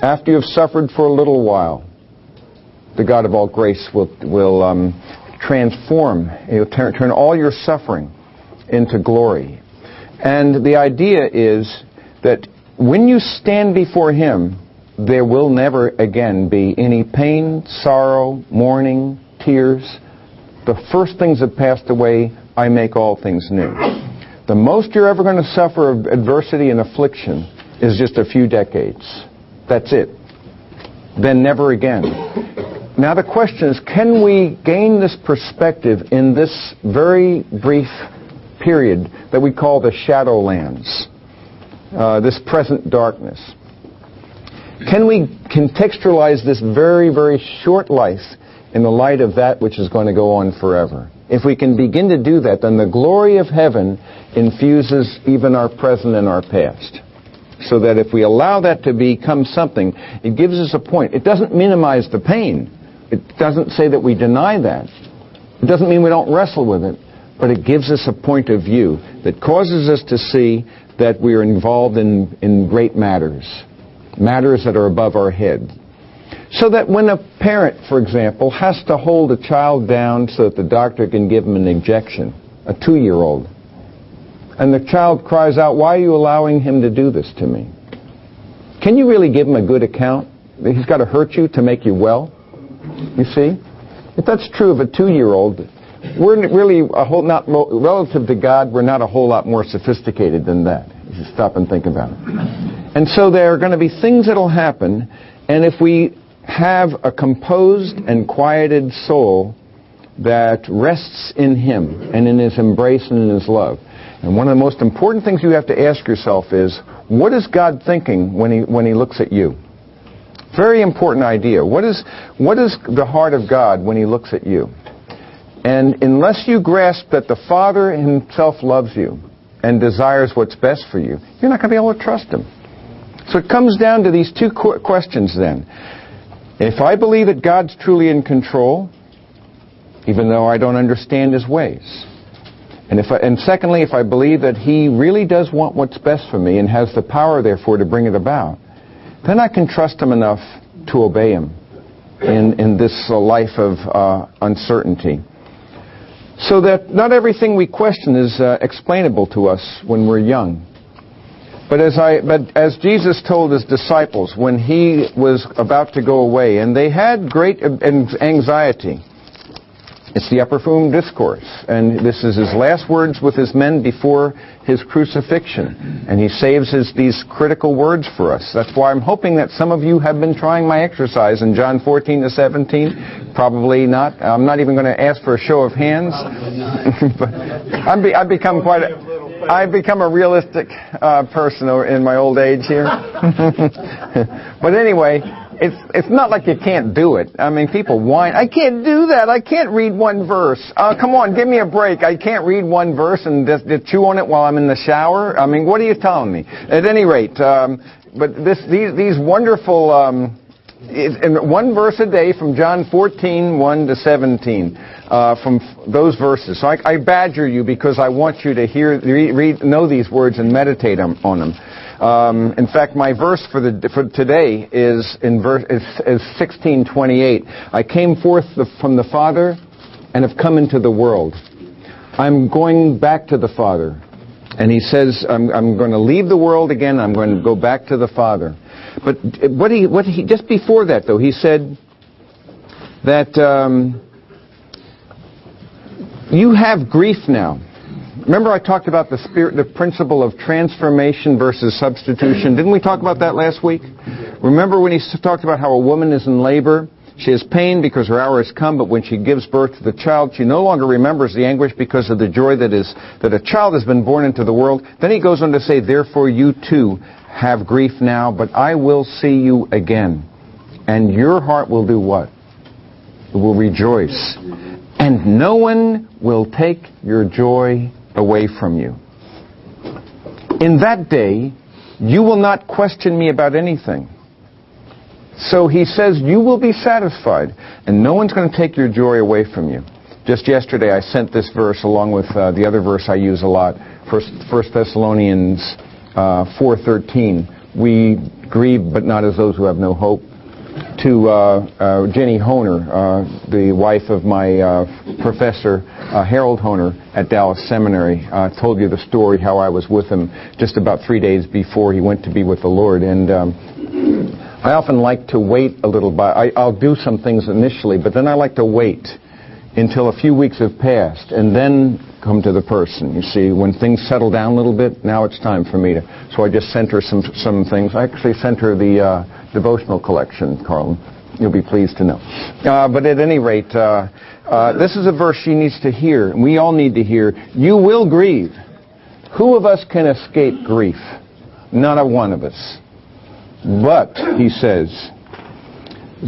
After you have suffered for a little while, the God of all grace will transform, He'll turn all your suffering into glory. And the idea is that when you stand before Him, there will never again be any pain, sorrow, mourning, tears. The first things have passed away, I make all things new. The most you're ever going to suffer of adversity and affliction is just a few decades. That's it. Then never again. Now the question is, can we gain this perspective in this very brief period that we call the Shadowlands, this present darkness? Can we contextualize this very, very short life in the light of that which is going to go on forever? If we can begin to do that, then the glory of heaven infuses even our present and our past. So that if we allow that to become something, it gives us a point. It doesn't minimize the pain. It doesn't say that we deny that. It doesn't mean we don't wrestle with it. But it gives us a point of view that causes us to see that we are involved in great matters. Matters that are above our head. So that when a parent, for example, has to hold a child down so that the doctor can give him an injection, a 2-year-old, and the child cries out, "Why are you allowing him to do this to me?" Can you really give him a good account? He's got to hurt you to make you well? You see? If that's true of a 2-year-old, we're really relative to God, we're not a whole lot more sophisticated than that. You should stop and think about it. And so there are going to be things that will happen, and if we have a composed and quieted soul that rests in Him and in His embrace and in His love. And one of the most important things you have to ask yourself is, what is God thinking when He looks at you? Very important idea. What is the heart of God when He looks at you? And unless you grasp that the Father Himself loves you and desires what's best for you, you're not going to be able to trust Him. So it comes down to these two questions then. If I believe that God's truly in control, even though I don't understand His ways, and secondly, if I believe that He really does want what's best for me and has the power, therefore, to bring it about, then I can trust Him enough to obey Him in this life of uncertainty. So that not everything we question is explainable to us when we're young. But as Jesus told His disciples when He was about to go away, and they had great anxiety. It's the Upper Room Discourse, and this is His last words with His men before His crucifixion. And He saves these critical words for us. That's why I'm hoping that some of you have been trying my exercise in John 14 to 17. Probably not. I'm not even going to ask for a show of hands. But I've become a realistic person in my old age here. But anyway, it's not like you can't do it. I mean, people whine, "I can't do that. I can't read one verse." Come on, give me a break. I can't read one verse and just chew on it while I'm in the shower. I mean, what are you telling me? At any rate, but these wonderful, in one verse a day from John 14, 1 to 17, from those verses. So I badger you because I want you to know these words and meditate on them. In fact, my verse for today is 16:28. I came forth from the Father and have come into the world. I'm going back to the Father. And He says, I'm going to leave the world again. I'm going to go back to the Father. But what he just before that, though, He said that you have grief now. Remember I talked about the principle of transformation versus substitution. Didn't we talk about that last week? Remember when He talked about how a woman is in labor? She has pain because her hour has come, but when she gives birth to the child, she no longer remembers the anguish because of the joy that a child has been born into the world. Then He goes on to say, therefore you too have grief now, but I will see you again. And your heart will do what? It will rejoice. And no one will take your joy away from you. In that day, you will not question me about anything. So He says you will be satisfied, and no one's going to take your joy away from you. Just yesterday I sent this verse along with the other verse I use a lot, 1 Thessalonians 4:13. We grieve, but not as those who have no hope. To Jenny Honer, the wife of my professor, Harold Honer, at Dallas Seminary. I told you the story how I was with him just about 3 days before he went to be with the Lord. And I often like to wait a little bit. I'll do some things initially, but then I like to wait until a few weeks have passed and then come to the person. You see, when things settle down a little bit, now it's time for me to. So I just sent her some things. I actually sent her the devotional collection, Carlin. You'll be pleased to know. But at any rate, this is a verse she needs to hear, and we all need to hear. You will grieve. Who of us can escape grief? Not a one of us. But, he says,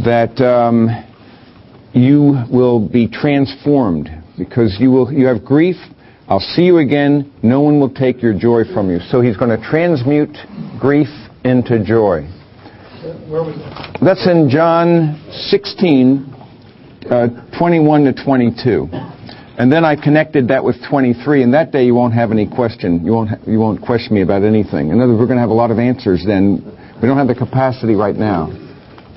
that you will be transformed because you have grief. I'll see you again. No one will take your joy from you. So he's going to transmute grief into joy. Where was that? That's in John 16, 21 to 22. And then I connected that with 23, and that day you won't have any question. You won't question me about anything. In other words, we're going to have a lot of answers then. We don't have the capacity right now.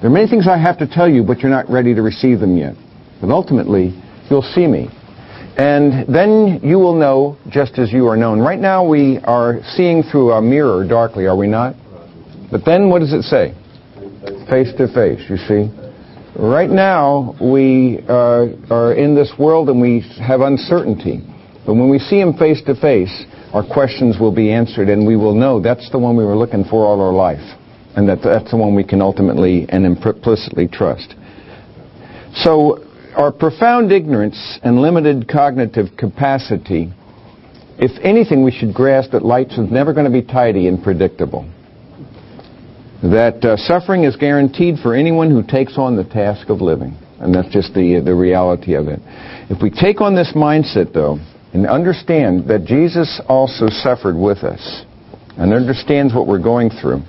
There are many things I have to tell you, but you're not ready to receive them yet. But ultimately, you'll see me. And then you will know just as you are known. Right now we are seeing through a mirror darkly, are we not? But then what does it say? Face to face, you see. Right now we are in this world and we have uncertainty. But when we see him face to face, our questions will be answered and we will know that's the one we were looking for all our life. And that's the one we can ultimately and implicitly trust. So our profound ignorance and limited cognitive capacity, if anything, we should grasp that life is never going to be tidy and predictable. That suffering is guaranteed for anyone who takes on the task of living. And that's just the reality of it. If we take on this mindset, though, and understand that Jesus also suffered with us and understands what we're going through,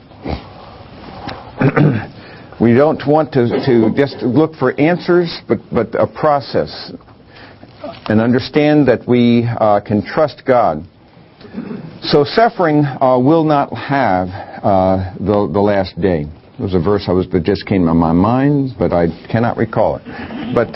we don't want to just look for answers, but a process. And understand that we can trust God. So suffering will not have the last day. There was a verse that just came to my mind, but I cannot recall it. But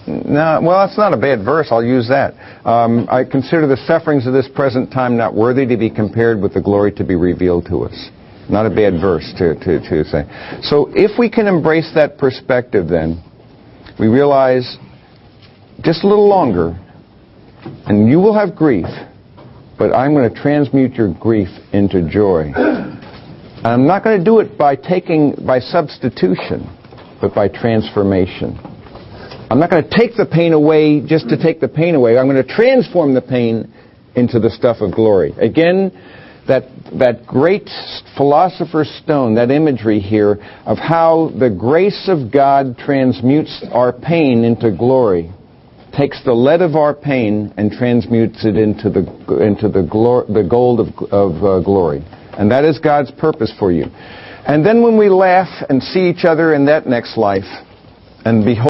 no, well, it's not a bad verse. I'll use that. I consider the sufferings of this present time not worthy to be compared with the glory to be revealed to us. Not a bad verse to say. So if we can embrace that perspective, then we realize just a little longer, and you will have grief, but I'm going to transmute your grief into joy. And I'm not going to do it by substitution, but by transformation. I'm not going to take the pain away just to take the pain away. I'm going to transform the pain into the stuff of glory. Again, that great philosopher's stone, that imagery here of how the grace of God transmutes our pain into glory, takes the lead of our pain and transmutes it into the gold of glory. And that is God's purpose for you. And then when we laugh and see each other in that next life and behold